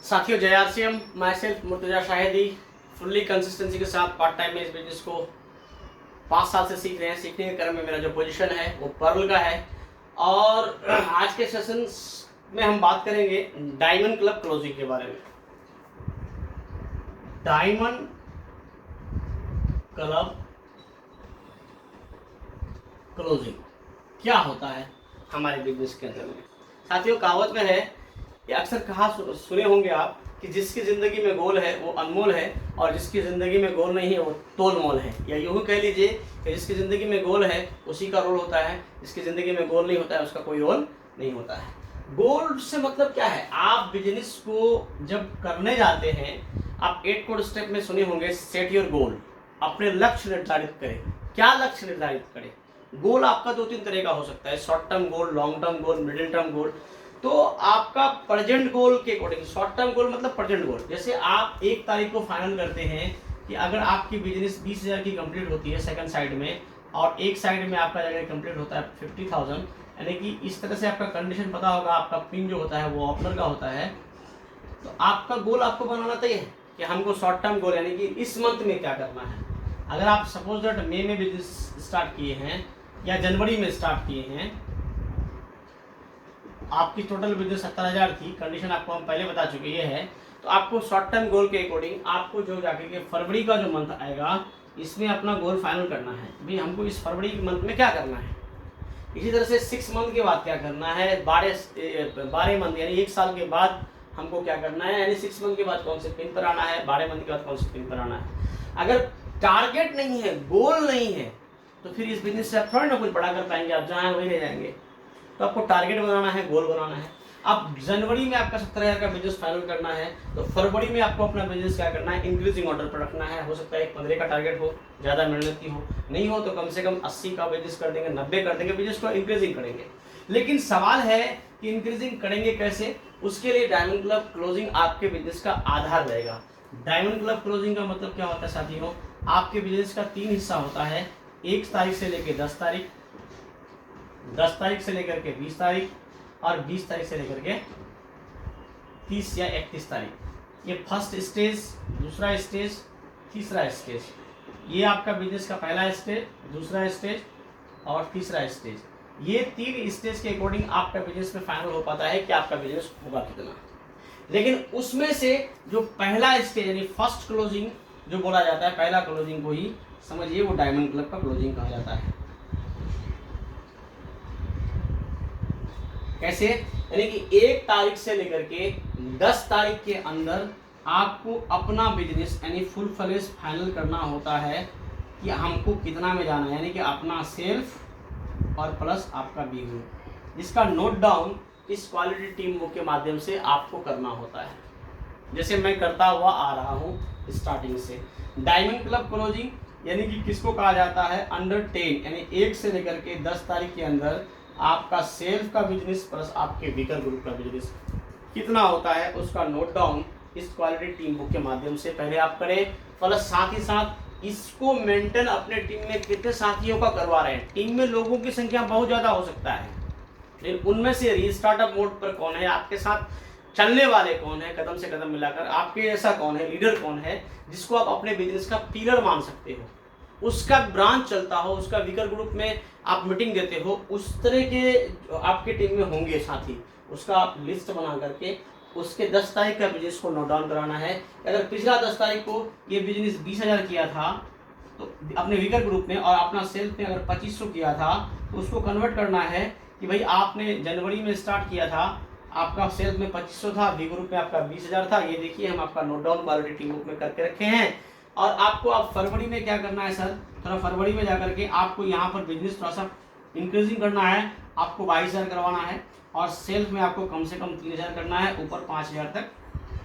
साथियों, जय RCM. My self Murtaza Shahidi fully consistency के साथ पार्ट टाइम में इस बिजनेस को 5 साल से सीख रहे हैं। सीखने के क्रम में मेरा जो पोजीशन है वो पर्ल का है। और आज के सेशन में हम बात करेंगे डायमंड क्लब क्लोजिंग के बारे में। डायमंड क्लब क्लोजिंग क्या होता है हमारे बिजनेस के अंदर में। साथियों, कहावत में है, ये अक्सर कहा सुने होंगे आप कि जिसकी ज़िंदगी में गोल है वो अनमोल है और जिसकी ज़िंदगी में गोल नहीं है वो तोल मोल है। या यूँ कह लीजिए कि जिसकी ज़िंदगी में गोल है उसी का रोल होता है, जिसकी ज़िंदगी में गोल नहीं होता है उसका कोई रोल नहीं होता है। गोल से मतलब क्या है? आप बिजनेस को जब करने जाते हैं, आप 8 कोड स्टेप में सुने होंगे, सेट योर गोल। अपने लक्ष्य निर्धारित करें। क्या लक्ष्य निर्धारित करें? गोल आपका 2-3 तरह का हो सकता है, short term goal, long term goal, middle term goal. तो आपका प्रेजेंट गोल के अकॉर्डिंग, शॉर्ट टर्म गोल मतलब प्रेजेंट गोल। जैसे आप 1 तारीख को फाइनल करते हैं कि अगर आपकी बिजनेस 20,000 की कंप्लीट होती है सेकंड साइड में, और एक साइड में आपका जगह कंप्लीट होता है 50,000, यानी कि इस तरह से आपका कंडीशन पता होगा। आपका पिन जो होता है वो ओपनर का होता है। तो आपका गोल आपको बनाना चाहिए कि हमको शॉर्ट टर्म गोल यानी कि इस मंथ में क्या करना है। अगर आप सपोज दैट मई में बिजनेस स्टार्ट किए हैं या जनवरी में स्टार्ट किए हैं, आपकी टोटल बिजनेस 70,000 थी, कंडीशन आपको हम पहले बता चुके ये है। तो आपको शॉर्ट टर्म गोल के अकॉर्डिंग आपको जो जाके के फरवरी का जो मंथ आएगा इसमें अपना गोल फाइनल करना है। भाई हमको इस फरवरी के मंथ में क्या करना है। इसी तरह से 6 मंथ के बाद क्या करना है, 12 मंथ यानी 1 साल के बाद हमको क्या करना है, यानी 6 मंथ के बाद कौन से पिन पर आना है, 12 मंथ के बाद कौन से पिन पर आना है। अगर टारगेट नहीं है, गोल नहीं है, तो फिर इस बिजनेस से आप थोड़ी ना कुछ बड़ा कर पाएंगे। आप जहाँ वहीं रह जाएंगे। तो आपको टारगेट बनाना है, गोल बनाना है। अब जनवरी में आपका 70,000 का बिजनेस फाइनल करना है, तो फरवरी में आपको अपना बिजनेस क्या करना है, इंक्रीजिंग ऑर्डर पर रखना है। हो सकता है 15 का टारगेट हो, ज़्यादा मेहनती हो, नहीं हो तो कम से कम 80 का बिजनेस कर देंगे, 90 कर देंगे, बिजनेस को इंक्रीजिंग करेंगे। लेकिन सवाल है कि इंक्रीजिंग करेंगे कैसे। उसके लिए डायमंड क्लब क्लोजिंग आपके बिजनेस का आधार रहेगा। डायमंड क्लब क्लोजिंग का मतलब क्या होता है साथियों? आपके बिजनेस का 3 हिस्सा होता है। 1 तारीख से लेकर 10 तारीख, 10 तारीख से लेकर के 20 तारीख और 20 तारीख से लेकर के 30 या 31 तारीख। ये फर्स्ट स्टेज, दूसरा स्टेज, तीसरा स्टेज। ये आपका बिजनेस का पहला स्टेज, दूसरा स्टेज और तीसरा स्टेज। ये 3 स्टेज के अकॉर्डिंग आपका बिजनेस में फाइनल हो पाता है कि आपका बिजनेस होगा कितना। लेकिन उसमें से जो पहला स्टेज यानी फर्स्ट क्लोजिंग जो बोला जाता है, पहला क्लोजिंग को ही समझिए वो डायमंड क्लब का क्लोजिंग कहा जाता है। कैसे? यानी कि 1 तारीख से लेकर के 10 तारीख के अंदर आपको अपना बिजनेस यानी फुल फ्लेज फाइनल करना होता है कि हमको कितना में जाना है, यानी कि अपना सेल्फ और प्लस आपका बी ग्रुप। इसका नोट डाउन इस क्वालिटी टीम बुक के माध्यम से आपको करना होता है, जैसे मैं करता हुआ आ रहा हूँ स्टार्टिंग से। डायमंड क्लब क्लोजिंग यानी कि किसको कहा जाता है, अंडर 10 यानी 1 से लेकर के 10 तारीख के अंदर आपका सेल्फ का बिजनेस प्लस आपके वीकर ग्रुप का बिजनेस कितना होता है, उसका नोट डाउन इस क्वालिटी टीम बुक के माध्यम से पहले आप करें। प्लस साथ ही साथ इसको मेंटेन अपने टीम में कितने साथियों का करवा रहे हैं। टीम में लोगों की संख्या बहुत ज़्यादा हो सकता है, लेकिन उनमें से रीस्टार्टअप मोड पर कौन है, आपके साथ चलने वाले कौन है, कदम से कदम मिलाकर आपके जैसा कौन है, लीडर कौन है जिसको आप अपने बिजनेस का पिलर मान सकते हो, उसका ब्रांच चलता हो, उसका वीकर ग्रुप में आप मीटिंग देते हो, उस तरह के आपके टीम में होंगे साथी। उसका आप लिस्ट बना करके उसके 10 तारीख का बिजनेस को नोट डाउन कराना है। अगर पिछला 10 तारीख को ये बिजनेस 20,000 किया था तो अपने वीकर ग्रुप में, और अपना सेल्फ में अगर 2500 किया था, तो उसको कन्वर्ट करना है कि भाई आपने जनवरी में स्टार्ट किया था, आपका सेल्फ में 2500 था, वी ग्रुप में आपका 20,000 था। ये देखिए हम आपका note down quality team book में करके रखे हैं। और आपको अब फरवरी में क्या करना है सर, थोड़ा फरवरी में जाकर के आपको यहाँ पर बिजनेस थोड़ा सा इंक्रीजिंग करना है। आपको 22,000 करवाना है और सेल्फ में आपको कम से कम 3,000 करना है, ऊपर 5,000 तक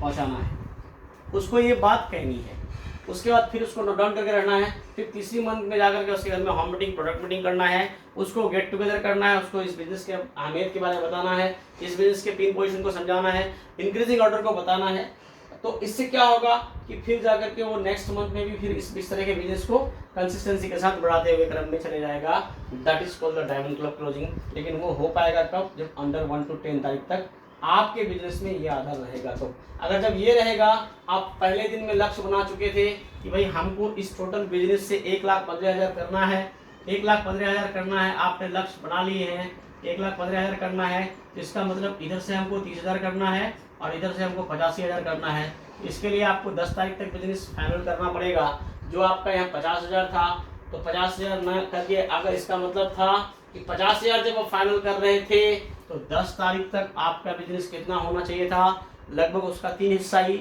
पहुँचाना है। उसको ये बात कहनी है। उसके बाद फिर उसको नोट डाउन करके रहना है। फिर तीसरी मंथ में जाकर के उसके बाद में होम मीटिंग, प्रोडक्ट मीटिंग करना है, उसको गेट टुगेदर करना है, उसको इस बिजनेस के अहमियत के बारे में बताना है, इस बिजनेस के पिन पोजीशन को समझाना है, इंक्रीजिंग ऑर्डर को बताना है। तो इससे क्या होगा कि फिर जाकर के वो नेक्स्ट मंथ में भी फिर इस तरह के बिजनेस को कंसिस्टेंसी के साथ बढ़ाते हुए क्रम में चले जाएगा। That is called the diamond club closing. लेकिन वो हो पाएगा कब, जब अंडर 1 to 10 तारीख तक आपके बिजनेस में ये आधार रहेगा। तो अगर जब ये रहेगा, आप पहले दिन में लक्ष्य बना चुके थे कि भाई हमको इस टोटल बिजनेस से 1,15,000 करना है, 1,15,000 करना है, आपने लक्ष्य बना लिए हैं 1,15,000 करना है, तो इसका मतलब इधर से हमको 30,000 करना है और इधर से हमको 85,000 करना है। इसके लिए आपको 10 तारीख तक बिजनेस फाइनल करना पड़ेगा। जो आपका यहाँ 50,000 था, तो 50,000 न करके, अगर इसका मतलब था कि 50,000 जब आप फाइनल कर रहे थे, तो 10 तारीख तक आपका बिजनेस कितना होना चाहिए था, लगभग उसका 3 हिस्सा ही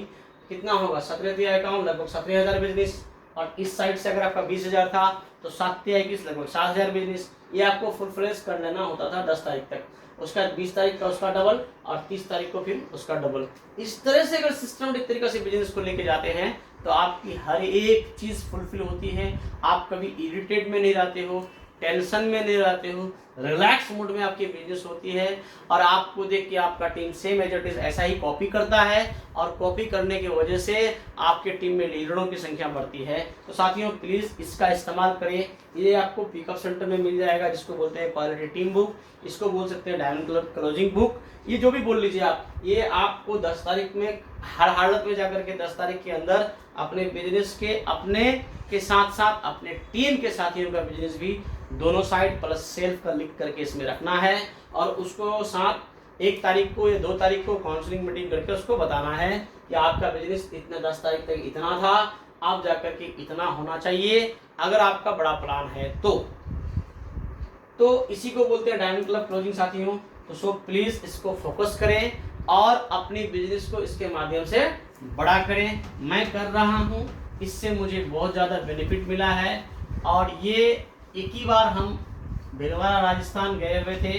कितना होगा, 17 अकाउंट लगभग 17,000 बिजनेस, और इस साइड से अगर आपका 20,000 था तो 7×21 लगभग 7,000 बिजनेस। ये आपको फुल फ्लेश कर लेना होता था 10 तारीख तक, उसका 20 तारीख का उसका डबल और 30 तारीख को फिर उसका डबल। इस तरह से अगर सिस्टमेटिक तरीके से बिजनेस को लेके जाते हैं तो आपकी हर एक चीज़ फुलफिल होती है। आप कभी इरिटेट में नहीं रहते हो, टेंशन में नहीं रहते हो, रिलैक्स मूड में आपकी बिजनेस होती है, और आपको देख के आपका team same as it is ऐसा ही कॉपी करता है, और कॉपी करने की वजह से आपके टीम में लीडरों की संख्या बढ़ती है। तो साथियों प्लीज़ इसका इस्तेमाल करें। ये आपको पिकअप सेंटर में मिल जाएगा, जिसको बोलते हैं क्वालिटी टीम बुक, इसको बोल सकते हैं डायमंड क्लब क्लोजिंग बुक, ये जो भी बोल लीजिए आप। ये आपको 10 तारीख में हर हालत में जाकर के 10 तारीख के अंदर अपने बिजनेस के अपने के साथ साथ अपने टीम के साथियों का बिजनेस भी दोनों साइड प्लस सेल्फ का लिख करके इसमें रखना है, और उसको साथ 1 तारीख को या 2 तारीख को काउंसलिंग मीटिंग करके उसको बताना है कि आपका बिजनेस इतना 10 तारीख तक इतना था, आप जाकर के इतना होना चाहिए अगर आपका बड़ा प्लान है तो इसी को बोलते हैं डायमंड क्लब क्लोजिंग साथियों। तो सो प्लीज़ इसको फोकस करें और अपनी बिजनेस को इसके माध्यम से बड़ा करें। मैं कर रहा हूँ, इससे मुझे बहुत ज़्यादा बेनिफिट मिला है, और ये एक ही बार हम भीलवाड़ा राजस्थान गए हुए थे,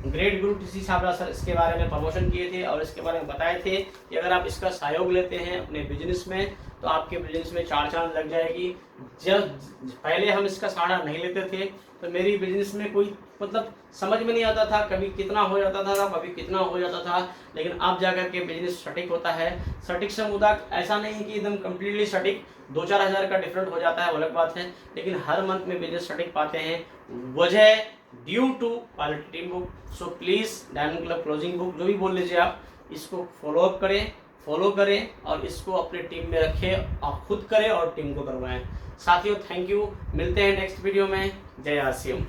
ग्रेट गुरु टीसी छाबड़ा सर इसके बारे में प्रमोशन किए थे और इसके बारे में बताए थे कि अगर आप इसका सहयोग लेते हैं अपने बिजनेस में तो आपके बिजनेस में 4 चांद लग जाएगी। जब पहले हम इसका सहारा नहीं लेते थे तो मेरी बिजनेस में कोई मतलब समझ में नहीं आता था, कभी कितना हो जाता था कभी कितना हो जाता था, लेकिन अब जाकर के बिजनेस सटीक होता है। सटीक से मुद्दा ऐसा नहीं है कि एकदम कम्प्लीटली सटीक 2-4 हज़ार का डिफरेंट हो जाता है, अलग बात है, लेकिन हर मंथ में बिजनेस सटीक पाते हैं, वजह due to quality team book. So please diamond club closing book जो भी बोल लीजिए आप, इसको फॉलो करें और इसको अपने टीम में रखें, और खुद करें और टीम को करवाएं। साथियों थैंक यू, मिलते हैं नेक्स्ट वीडियो में। जय आसियम।